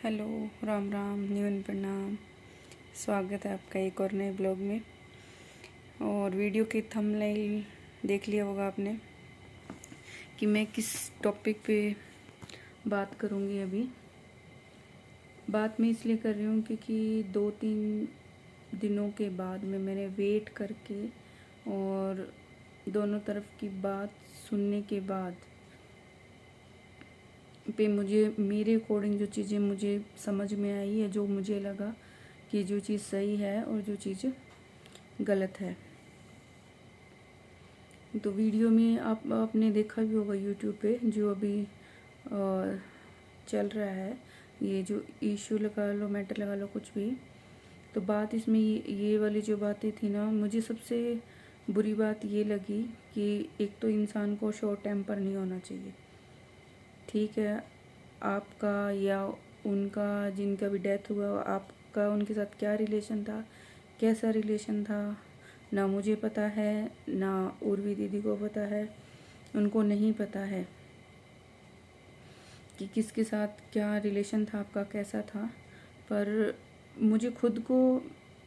Hello, Ram Ram, न्यून प्रणाम। स्वागत है आपका एक और नए ब्लॉग में। और वीडियो की थंबनेल देख लिया होगा आपने कि मैं किस टॉपिक पे बात करूँगी। अभी बात मैं इसलिए कर रही हूँ क्योंकि 2-3 दिनों के बाद में मैंने वेट करके और दोनों तरफ की बात सुनने के बाद पे मुझे मेरे अकॉर्डिंग जो चीज़ें मुझे समझ में आई है, जो मुझे लगा कि जो चीज़ सही है और जो चीज़ गलत है। तो वीडियो में आपने देखा भी होगा यूट्यूब पे जो अभी चल रहा है, ये जो इशू लगा लो, मैटर लगा लो, कुछ भी। तो बात इसमें ये वाली जो बातें थी ना, मुझे सबसे बुरी बात ये लगी कि एक तो इंसान को शॉर्ट टेम्पर नहीं होना चाहिए। ठीक है, आपका या उनका जिनका भी डेथ हुआ, आपका उनके साथ क्या रिलेशन था, कैसा रिलेशन था, ना मुझे पता है, ना उर्वी दीदी को पता है। उनको नहीं पता है कि किसके साथ क्या रिलेशन था, आपका कैसा था। पर मुझे खुद को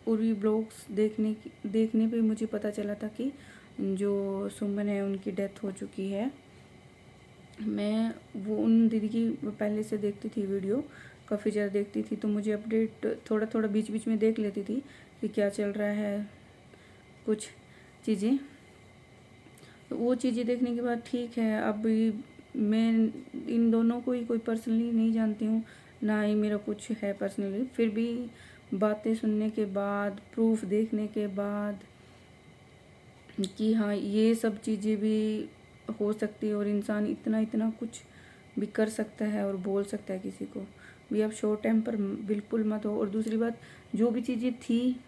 उर्वी ब्लॉग्स देखने पे मुझे पता चला था कि जो सुमन है उनकी डेथ हो चुकी है। मैं वो उन दीदी की पहले से देखती थी वीडियो, काफ़ी ज़्यादा देखती थी, तो मुझे अपडेट थोड़ा थोड़ा बीच बीच में देख लेती थी कि क्या चल रहा है, कुछ चीज़ें। तो वो चीज़ें देखने के बाद ठीक है, अब मैं इन दोनों को ही कोई पर्सनली नहीं जानती हूँ, ना ही मेरा कुछ है पर्सनली। फिर भी बातें सुनने के बाद, प्रूफ देखने के बाद कि हाँ ये सब चीज़ें भी हो सकती है और इंसान इतना इतना कुछ भी कर सकता है और बोल सकता है किसी को भी। आप शॉर्ट टेम्पर बिल्कुल मत हो। और दूसरी बात, जो भी चीज़ें थी,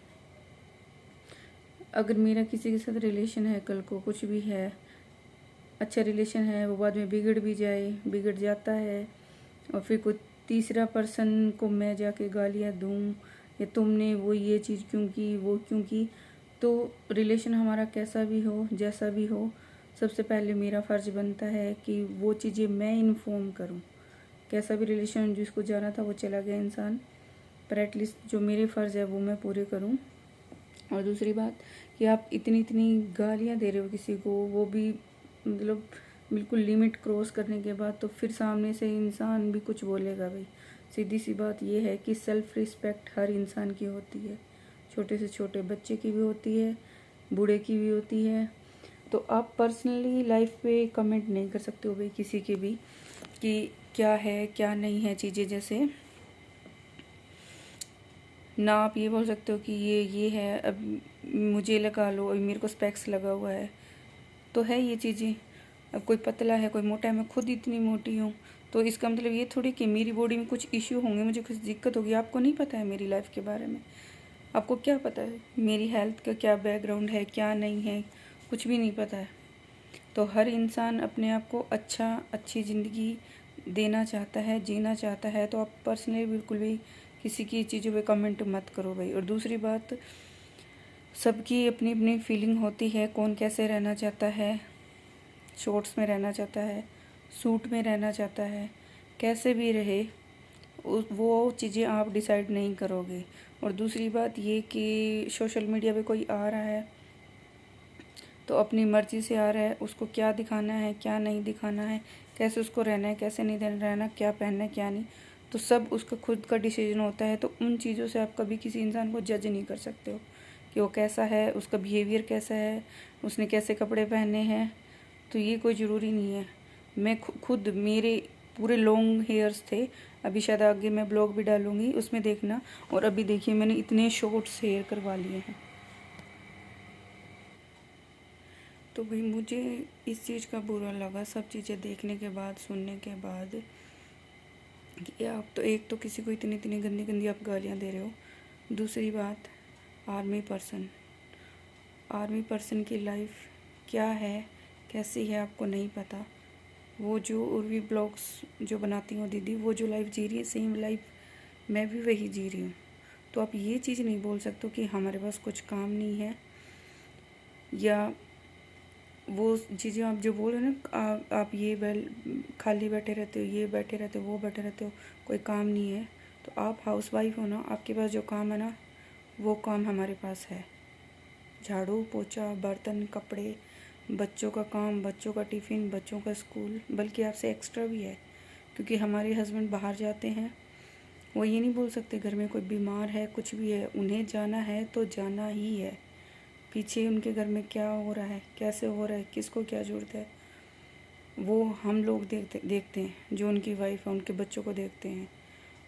अगर मेरा किसी के साथ रिलेशन है, कल को कुछ भी है, अच्छा रिलेशन है, वो बाद में बिगड़ भी जाए, बिगड़ जाता है, और फिर कोई तीसरा पर्सन को मैं जाके गालियाँ दूँ या तुमने वो ये चीज़ क्यों की, वो क्यों की, तो रिलेशन हमारा कैसा भी हो, जैसा भी हो, सबसे पहले मेरा फ़र्ज़ बनता है कि वो चीज़ें मैं इन्फॉर्म करूँ। कैसा भी रिलेशन जिसको जाना था वो चला गया इंसान, पर एटलीस्ट जो मेरे फ़र्ज़ है वो मैं पूरे करूँ। और दूसरी बात कि आप इतनी इतनी गालियाँ दे रहे हो किसी को, वो भी मतलब बिल्कुल लिमिट क्रॉस करने के बाद, तो फिर सामने से इंसान भी कुछ बोलेगा भाई। सीधी सी बात ये है कि सेल्फ़ रिस्पेक्ट हर इंसान की होती है, छोटे से छोटे बच्चे की भी होती है, बूढ़े की भी होती है। तो आप पर्सनली लाइफ पे कमेंट नहीं कर सकते हो भाई किसी की भी कि क्या है क्या नहीं है चीज़ें। जैसे ना आप ये बोल सकते हो कि ये है, अब मुझे लगा लो, अभी मेरे को स्पेक्स लगा हुआ है तो है ये चीज़ें। अब कोई पतला है, कोई मोटा है, मैं खुद इतनी मोटी हूँ, तो इसका मतलब ये थोड़ी कि मेरी बॉडी में कुछ इश्यू होंगे, मुझे कुछ दिक्कत होगी। आपको नहीं पता है मेरी लाइफ के बारे में, आपको क्या पता है मेरी हेल्थ का क्या बैकग्राउंड है, क्या नहीं है, कुछ भी नहीं पता है। तो हर इंसान अपने आप को अच्छी ज़िंदगी देना चाहता है, जीना चाहता है। तो आप पर्सनली बिल्कुल भी किसी की चीज़ों पे कमेंट मत करो भाई। और दूसरी बात, सबकी अपनी अपनी फीलिंग होती है, कौन कैसे रहना चाहता है, शॉर्ट्स में रहना चाहता है, सूट में रहना चाहता है, कैसे भी रहे, वो चीज़ें आप डिसाइड नहीं करोगे। और दूसरी बात ये कि सोशल मीडिया पे कोई आ रहा है तो अपनी मर्ज़ी से आ रहा है, उसको क्या दिखाना है, क्या नहीं दिखाना है, कैसे उसको रहना है, कैसे नहीं रहना, क्या पहनना है, क्या नहीं, तो सब उसका खुद का डिसीजन होता है। तो उन चीज़ों से आप कभी किसी इंसान को जज नहीं कर सकते हो कि वो कैसा है, उसका बिहेवियर कैसा है, उसने कैसे कपड़े पहने हैं। तो ये कोई ज़रूरी नहीं है। मैं खुद मेरे पूरे लॉन्ग हेयर्स थे, अभी शायद आगे मैं ब्लॉग भी डालूँगी, उसमें देखना। और अभी देखिए मैंने इतने शॉर्ट्स हेयर करवा लिए हैं। तो भाई मुझे इस चीज़ का बुरा लगा, सब चीज़ें देखने के बाद, सुनने के बाद, कि आप तो एक तो किसी को इतनी इतनी गंदी गंदी आप गालियाँ दे रहे हो। दूसरी बात, आर्मी पर्सन आर्मी पर्सन की लाइफ क्या है, कैसी है, आपको नहीं पता। वो जो उर्वी ब्लॉग्स जो बनाती हूँ दीदी, वो जो लाइफ जी रही है, सेम लाइफ मैं भी वही जी रही हूँ। तो आप ये चीज़ नहीं बोल सकते कि हमारे पास कुछ काम नहीं है, या वो चीज़ें आप जो बोल रहे हो ना, आप ये खाली बैठे रहते हो, ये बैठे रहते हो, वो बैठे रहते हो, कोई काम नहीं है। तो आप हाउसवाइफ हो ना, आपके पास जो काम है ना वो काम हमारे पास है। झाड़ू पोछा, बर्तन, कपड़े, बच्चों का काम, बच्चों का टिफ़िन, बच्चों का स्कूल, बल्कि आपसे एक्स्ट्रा भी है। क्योंकि हमारे हस्बैंड बाहर जाते हैं, वो ये नहीं बोल सकते घर में कोई बीमार है, कुछ भी है, उन्हें जाना है तो जाना ही है। पीछे उनके घर में क्या हो रहा है, कैसे हो रहा है, किसको क्या ज़रूरत है, वो हम लोग देखते हैं, जो उनकी वाइफ है उनके बच्चों को देखते हैं।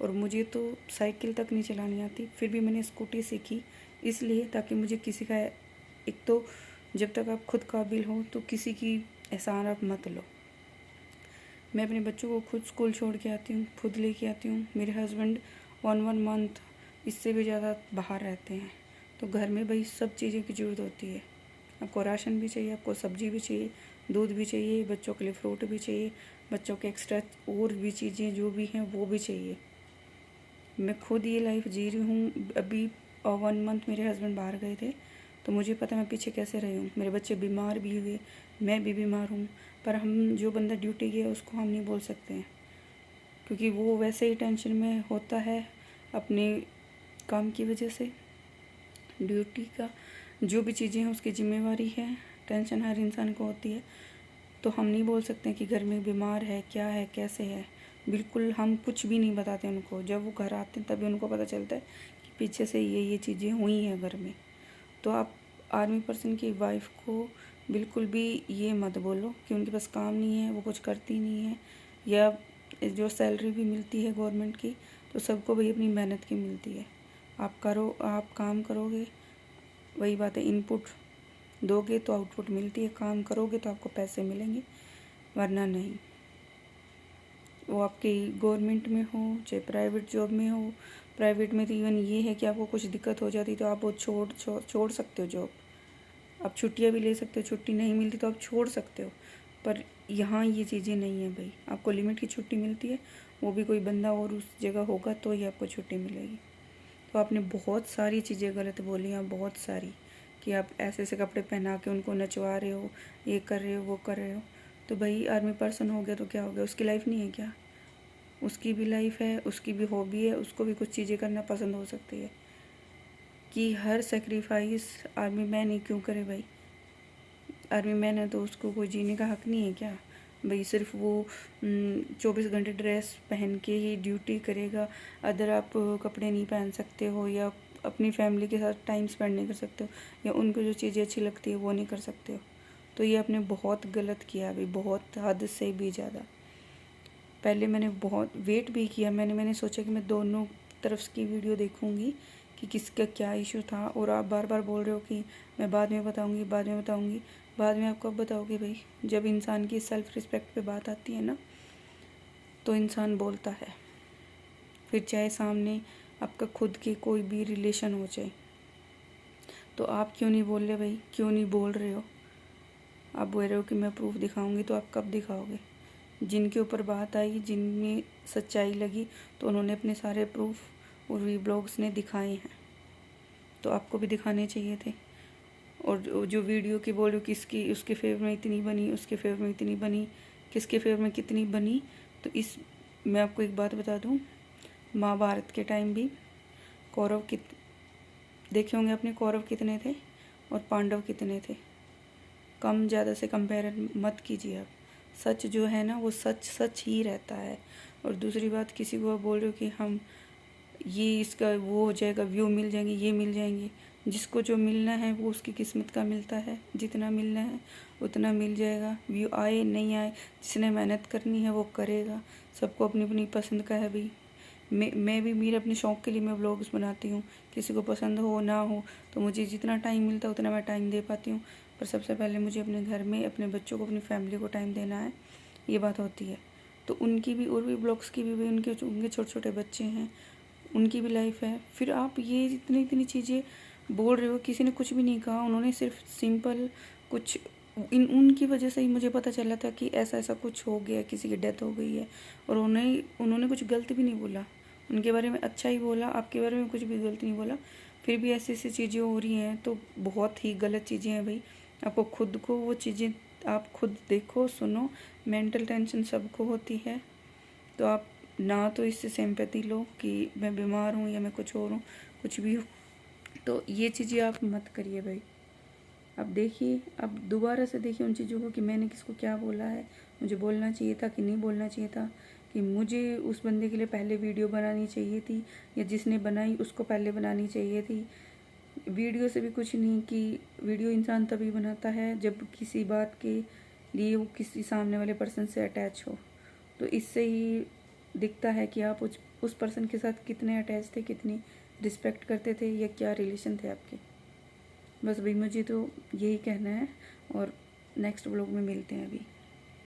और मुझे तो साइकिल तक नहीं चलानी आती, फिर भी मैंने स्कूटी सीखी इसलिए ताकि मुझे किसी का, एक तो जब तक आप खुद काबिल हो तो किसी की एहसान आप मत लो। मैं अपने बच्चों को खुद स्कूल छोड़ के आती हूँ, खुद लेके आती हूँ। मेरे हस्बैंड 1 मंथ इससे भी ज़्यादा बाहर रहते हैं। तो घर में भाई सब चीज़ों की ज़रूरत होती है। आपको राशन भी चाहिए, आपको सब्ज़ी भी चाहिए, दूध भी चाहिए, बच्चों के लिए फ्रूट भी चाहिए, बच्चों के एक्स्ट्रा और भी चीज़ें जो भी हैं वो भी चाहिए। मैं खुद ये लाइफ जी रही हूँ। अभी 1 मंथ मेरे हस्बैंड बाहर गए थे तो मुझे पता मैं पीछे कैसे रही हूँ। मेरे बच्चे बीमार भी हुए, मैं भी बीमार हूँ, पर हम जो बंदा ड्यूटी गया उसको हम नहीं बोल सकते हैं, क्योंकि वो वैसे ही टेंशन में होता है अपने काम की वजह से। ड्यूटी का जो भी चीज़ें हैं उसकी ज़िम्मेवारी है, टेंशन हर इंसान को होती है। तो हम नहीं बोल सकते कि घर में बीमार है, क्या है, कैसे है। बिल्कुल हम कुछ भी नहीं बताते उनको। जब वो घर आते हैं तभी उनको पता चलता है कि पीछे से ये चीज़ें हुई हैं घर में। तो आप आर्मी पर्सन की वाइफ को बिल्कुल भी ये मत बोलो कि उनके पास काम नहीं है, वो कुछ करती नहीं है, या जो सैलरी भी मिलती है गवर्नमेंट की तो सबको भाई अपनी मेहनत की मिलती है। आप करो, आप काम करोगे, वही बात है, इनपुट दोगे तो आउटपुट मिलती है, काम करोगे तो आपको पैसे मिलेंगे, वरना नहीं। वो आपकी गवर्नमेंट में हो चाहे प्राइवेट जॉब में हो। प्राइवेट में तो इवन ये है कि आपको कुछ दिक्कत हो जाती तो आप वो छोड़ सकते हो जॉब। आप छुट्टियाँ भी ले सकते हो, छुट्टी नहीं मिलती तो आप छोड़ सकते हो। पर यहाँ ये चीज़ें नहीं है भाई, आपको लिमिट की छुट्टी मिलती है, वो भी कोई बंदा और उस जगह होगा तो ही आपको छुट्टी मिलेगी। तो आपने बहुत सारी चीज़ें गलत बोली हैं, बहुत सारी, कि आप ऐसे ऐसे कपड़े पहना के उनको नचवा रहे हो, ये कर रहे हो, वो कर रहे हो। तो भाई आर्मी पर्सन हो गया तो क्या हो गया, उसकी लाइफ नहीं है क्या? उसकी भी लाइफ है, उसकी भी हॉबी है, उसको भी कुछ चीज़ें करना पसंद हो सकती है। कि हर सेक्रीफाइस आर्मी मैन ही क्यों करे भाई? आर्मी मैन है तो उसको कोई जीने का हक नहीं है क्या भाई? सिर्फ वो 24 घंटे ड्रेस पहन के ही ड्यूटी करेगा, अदर आप कपड़े नहीं पहन सकते हो, या अपनी फैमिली के साथ टाइम स्पेंड नहीं कर सकते हो, या उनको जो चीज़ें अच्छी लगती है वो नहीं कर सकते हो। तो ये आपने बहुत गलत किया अभी, बहुत हद से भी ज़्यादा। पहले मैंने बहुत वेट भी किया, मैंने सोचा कि मैं दोनों तरफ की वीडियो देखूंगी कि किसका क्या इशू था। और आप बार बार बोल रहे हो कि मैं बाद में बताऊंगी, बाद में बताऊंगी। बाद में आप कब बताओगे भाई? जब इंसान की सेल्फ़ रिस्पेक्ट पे बात आती है ना तो इंसान बोलता है, फिर चाहे सामने आपका खुद के कोई भी रिलेशन हो जाए। तो आप क्यों नहीं बोल रहे भाई? क्यों नहीं बोल रहे हो? आप बोल रहे हो कि मैं प्रूफ दिखाऊंगी, तो आप कब दिखाओगे? जिनके ऊपर बात आई, जिनमें सच्चाई लगी, तो उन्होंने अपने सारे प्रूफ और वीब्लॉग्स ने दिखाए हैं, तो आपको भी दिखाने चाहिए थे। और जो वीडियो की बोल रही हो किसकी, उसके फेवर में इतनी बनी, उसके फेवर में इतनी बनी, किसके फेवर में कितनी बनी, तो इस मैं आपको एक बात बता दूं, महाभारत के टाइम भी कौरव देखे होंगे आपने, कौरव कितने थे और पांडव कितने थे। कम ज़्यादा से कंपेयर मत कीजिए आप। सच जो है ना वो सच सच ही रहता है। और दूसरी बात, किसी को आप बोल रहे हो कि हम ये इसका वो हो जाएगा, व्यू मिल जाएंगे, ये मिल जाएंगे, जिसको जो मिलना है वो उसकी किस्मत का मिलता है, जितना मिलना है उतना मिल जाएगा। व्यू आए नहीं आए, जिसने मेहनत करनी है वो करेगा। सबको अपनी अपनी पसंद का है भाई। मैं भी मेरे अपने शौक़ के लिए मैं व्लॉग्स बनाती हूँ, किसी को पसंद हो ना हो, तो मुझे जितना टाइम मिलता है उतना मैं टाइम दे पाती हूँ। पर सबसे पहले मुझे अपने घर में अपने बच्चों को, अपनी फैमिली को टाइम देना है, ये बात होती है। तो उनकी भी, और भी ब्लॉग्स की भी, उनके छोटे छोटे बच्चे हैं, उनकी भी लाइफ है। फिर आप ये इतनी चीज़ें बोल रहे हो, किसी ने कुछ भी नहीं कहा, उन्होंने सिर्फ सिंपल कुछ उनकी वजह से ही मुझे पता चला था कि ऐसा ऐसा कुछ हो गया, किसी की डेथ हो गई है। और उन्होंने कुछ गलत भी नहीं बोला, उनके बारे में अच्छा ही बोला, आपके बारे में कुछ भी गलत नहीं बोला। फिर भी ऐसी ऐसी चीज़ें हो रही हैं तो बहुत ही गलत चीज़ें हैं भाई। आपको खुद को वो चीज़ें आप खुद देखो, सुनो। मेंटल टेंशन सबको होती है, तो आप ना तो इससे सिंपैथी लो कि मैं बीमार हूँ या मैं कुछ और हूँ, कुछ भी हो, तो ये चीज़ें आप मत करिए भाई। अब देखिए, अब दोबारा से देखिए उन चीज़ों को कि मैंने किसको क्या बोला है, मुझे बोलना चाहिए था कि नहीं बोलना चाहिए था, कि मुझे उस बंदे के लिए पहले वीडियो बनानी चाहिए थी या जिसने बनाई उसको पहले बनानी चाहिए थी। वीडियो से भी कुछ नहीं, कि वीडियो इंसान तभी बनाता है जब किसी बात के लिए वो किसी सामने वाले पर्सन से अटैच हो। तो इससे ही दिखता है कि आप उस पर्सन के साथ कितने अटैच थे, कितनी रिस्पेक्ट करते थे या क्या रिलेशन थे आपके। बस भाई मुझे तो यही कहना है, और नेक्स्ट व्लॉग में मिलते हैं अभी।